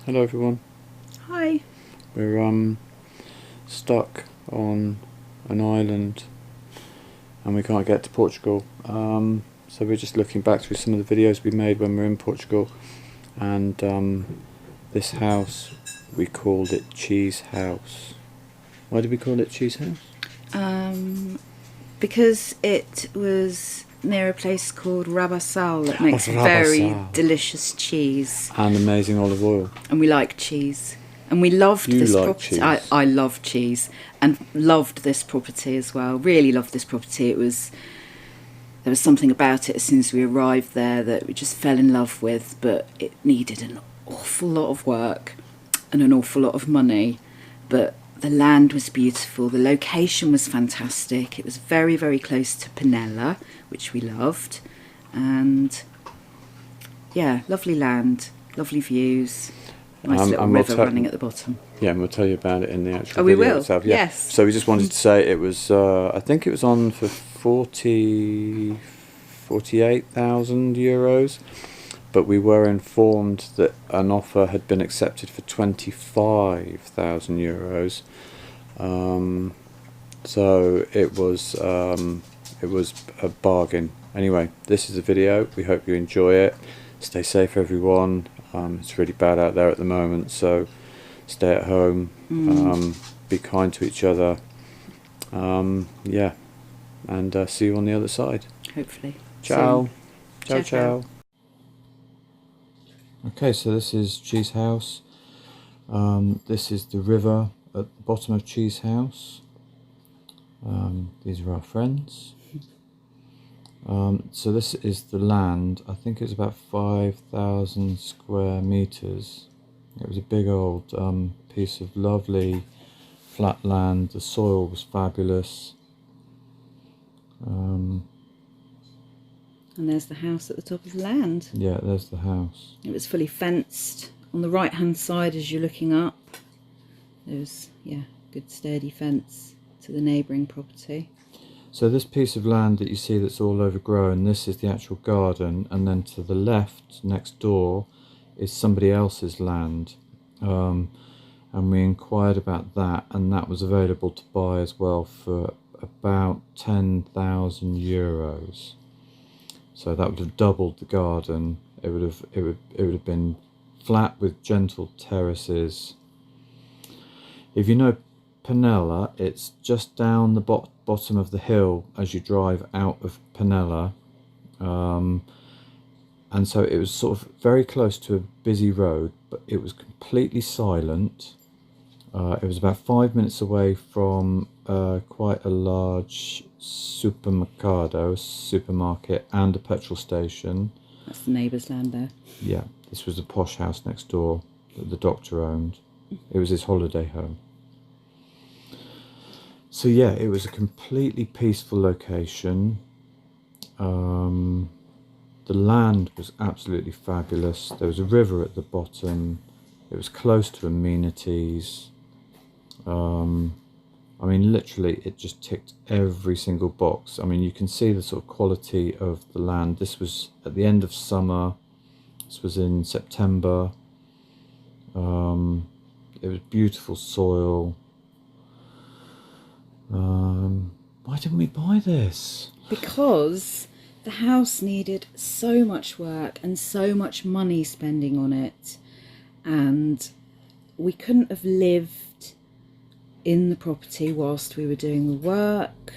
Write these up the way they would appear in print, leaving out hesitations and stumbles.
Hello everyone. Hi. We're stuck on an island and we can't get to Portugal. So we're just looking back through some of the videos we made when we were in Portugal, and this house, we called it Cheese House. Why did we call it Cheese House? Because it was near a place called Rabecol that makes Rabecol. very delicious cheese. And amazing olive oil. And we like cheese. And we loved You this like property. cheese. I love cheese and loved this property as well. Really loved this property. There was something about it as soon as we arrived there that we just fell in love with, but it needed an awful lot of work and an awful lot of money. But the land was beautiful, the location was fantastic. It was very, very close to Penella, which we loved. And yeah, lovely land, lovely views, nice little river running at the bottom. Yeah, and we'll tell you about it in the actual we video will. itself. Yeah. Yes. So we just wanted to say it was, I think it was on for 48,000 euros, but we were informed that an offer had been accepted for 25,000 euros. So it was a bargain. Anyway, this is a video. We hope you enjoy it. Stay safe, everyone. It's really bad out there at the moment, so stay at home. Be kind to each other. Yeah, and see you on the other side. Hopefully. Ciao. Ciao, ciao. Okay, so this is Cheese House. This is the river at the bottom of Cheese House. These are our friends. So this is the land. I think it's about 5,000 square meters. It was a big old piece of lovely flat land. The soil was fabulous. And there's the house at the top of the land. Yeah, there's the house. It was fully fenced. On the right hand side as you're looking up, there's, yeah, good sturdy fence to the neighbouring property. So this piece of land that you see that's all overgrown, this is the actual garden, and then to the left, next door, is somebody else's land. And we inquired about that, and that was available to buy as well for about 10,000 euros. So that would have doubled the garden. It would have been flat with gentle terraces. If you know Penella, it's just down the bottom of the hill as you drive out of Penella, and so it was sort of very close to a busy road, but it was completely silent. It was about 5 minutes away from quite a large supermarket and a petrol station. That's the neighbour's land there. Yeah, this was a posh house next door that the doctor owned. It was his holiday home. So yeah, it was a completely peaceful location. The land was absolutely fabulous. There was a river at the bottom. It was close to amenities. I mean, literally, it just ticked every single box. I mean, you can see the sort of quality of the land. This was at the end of summer. This was in September. It was beautiful soil. Why didn't we buy this? Because the house needed so much work and so much money spending on it, and we couldn't have lived in the property whilst we were doing the work.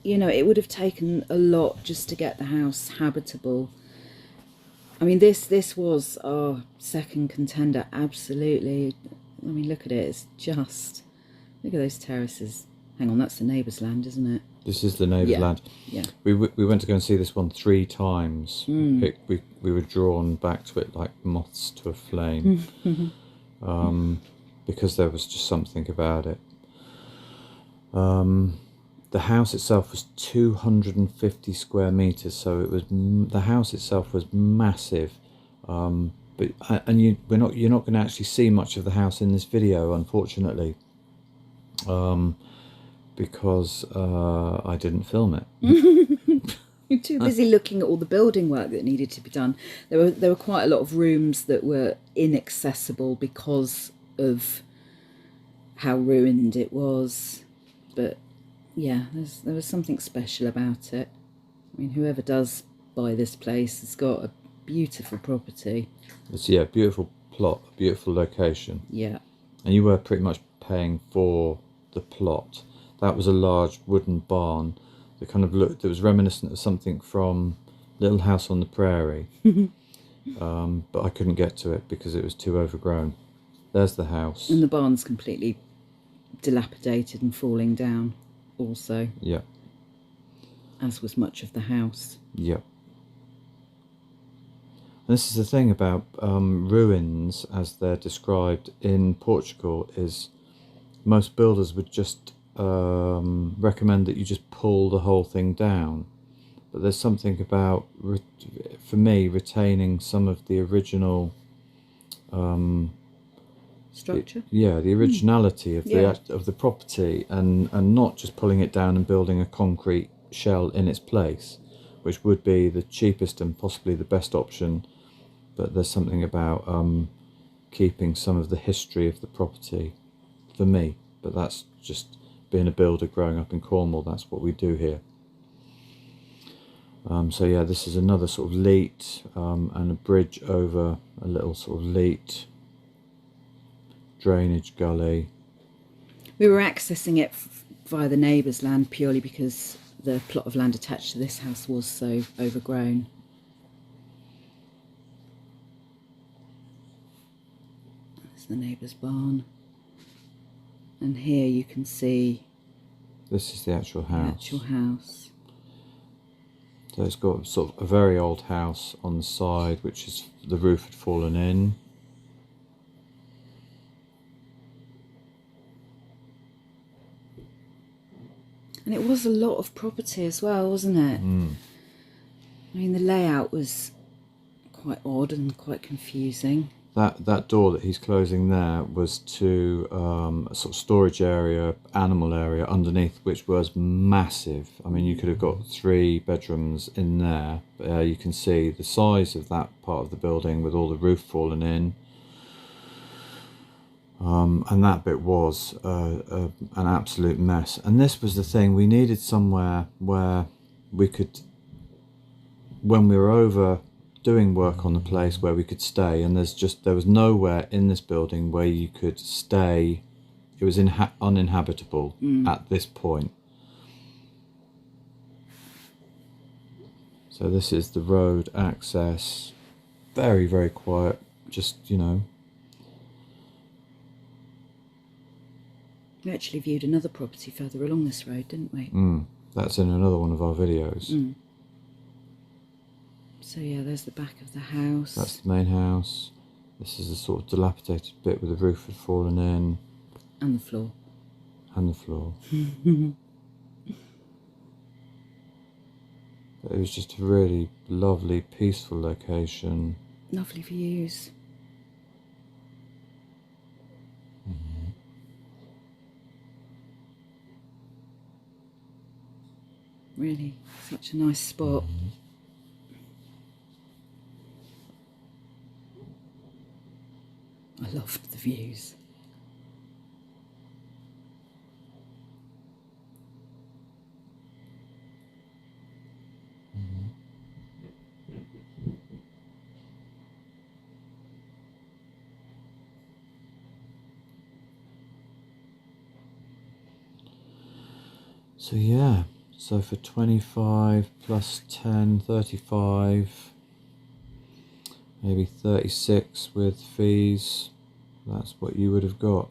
You know, it would have taken a lot just to get the house habitable. I mean, this was our second contender, absolutely. I mean, look at it, it's just, look at those terraces. Hang on, that's the neighbour's land, isn't it? This is the neighbour's land. Yeah. We went to go and see this one 3 times. We were drawn back to it like moths to a flame, because there was just something about it. The house itself was 250 square meters, so it was the house itself was massive. But you're not going to actually see much of the house in this video, unfortunately. Because I didn't film it. Too busy looking at all the building work that needed to be done. There were quite a lot of rooms that were inaccessible because of how ruined it was. But yeah, there was something special about it. I mean, whoever does buy this place has got a beautiful property. It's, yeah, beautiful plot, beautiful location. Yeah. And you were pretty much paying for the plot. That was a large wooden barn that kind of looked, it was reminiscent of something from Little House on the Prairie. But I couldn't get to it because it was too overgrown. There's the house. And the barn's completely dilapidated and falling down also. Yeah. As was much of the house. Yeah. And this is the thing about ruins as they're described in Portugal, is most builders would just recommend that you just pull the whole thing down. But there's something about, for me, retaining some of the original structure. The originality of the property, and not just pulling it down and building a concrete shell in its place, which would be the cheapest and possibly the best option. But there's something about keeping some of the history of the property for me. But that's just being a builder growing up in Cornwall. That's what we do here. So yeah, this is another sort of leat and a bridge over a little sort of leat, drainage gully. We were accessing it via the neighbour's land purely because the plot of land attached to this house was so overgrown. That's the neighbour's barn. And here you can see this is the actual house. So it's got sort of a very old house on the side, which is the roof had fallen in. And it was a lot of property as well, wasn't it? I mean, the layout was quite odd and quite confusing. That door that he's closing there was to a sort of storage area, animal area underneath, which was massive. I mean, you could have got 3 bedrooms in there. You can see the size of that part of the building with all the roof falling in. And that bit was an absolute mess. And this was the thing, we needed somewhere where we could, when we were over doing work on the place, where we could stay. And there was nowhere in this building where you could stay. It was uninhabitable at this point. So this is the road access. Very, very quiet. Just, you know. We actually viewed another property further along this road, didn't we? That's in another one of our videos. So yeah, there's the back of the house. That's the main house. This is a sort of dilapidated bit where the roof had fallen in. And the floor. And the floor. But it was just a really lovely, peaceful location. Lovely views. Really, such a nice spot. I loved the views. So yeah, so for 25 plus 10, 35, maybe 36 with fees, that's what you would have got.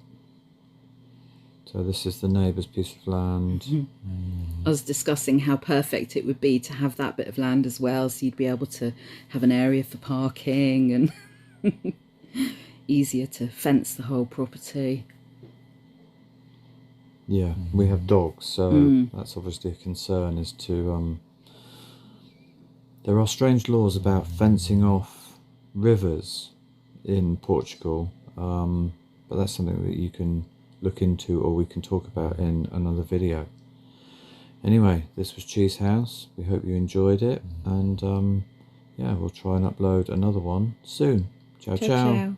So this is the neighbour's piece of land. I was discussing how perfect it would be to have that bit of land as well, so you'd be able to have an area for parking and easier to fence the whole property. Yeah, we have dogs, so that's obviously a concern, is to... there are strange laws about fencing off rivers in Portugal, but that's something that you can look into, or we can talk about in another video. Anyway, this was Cheese House. We hope you enjoyed it, and yeah, we'll try and upload another one soon. Ciao, Ciao, ciao. ciao.